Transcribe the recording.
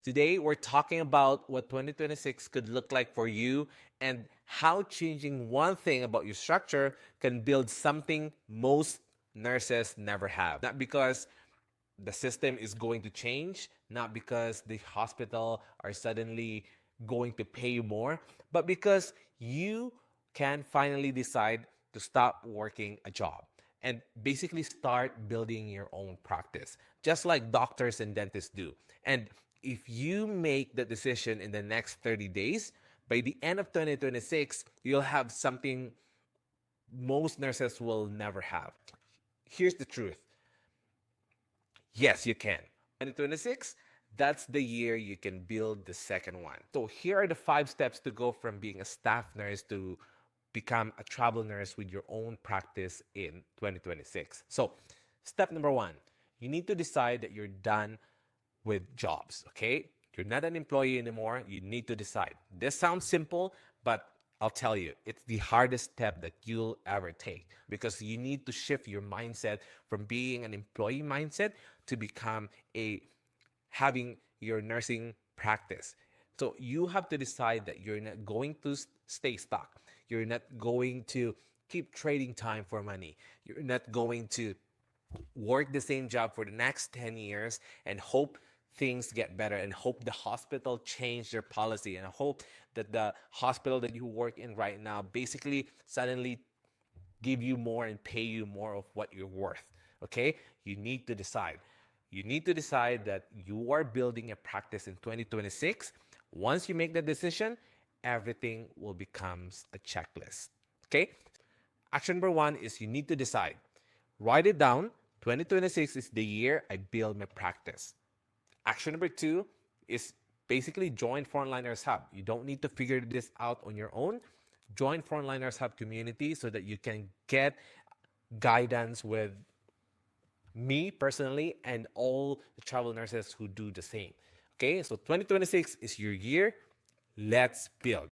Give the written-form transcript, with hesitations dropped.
Today, we're talking about what 2026 could look like for you and how changing one thing about your structure can build something most nurses never have. Not because the system is going to change, not because the hospital are suddenly going to pay you more, but because you can finally decide to stop working a job and basically start building your own practice, just like doctors and dentists do. And if you make the decision in the next 30 days, by the end of 2026, you'll have something most nurses will never have. Here's the truth. Yes, you can. 2026, that's the year you can build the second one. So here are the 5 steps to go from being a staff nurse to become a travel nurse with your own practice in 2026. So, step number 1, you need to decide that you're done with jobs, okay? You're not an employee anymore. You need to decide. This sounds simple, but I'll tell you, it's the hardest step that you'll ever take because you need to shift your mindset from being an employee mindset to become a having your nursing practice. So you have to decide that you're not going to stay stuck. You're not going to keep trading time for money. You're not going to work the same job for the next 10 years and hope things get better and hope the hospital change their policy and hope that the hospital that you work in right now basically suddenly give you more and pay you more of what you're worth. Okay? You need to decide. You need to decide that you are building a practice in 2026. Once you make the decision, everything will become a checklist. Okay? Action number 1 is you need to decide. Write it down. 2026 is the year I build my practice. Action number 2 is basically join Frontliners Hub. You don't need to figure this out on your own. Join Frontliners Hub community so that you can get guidance with me personally and all the travel nurses who do the same. Okay, so 2026 is your year. Let's build.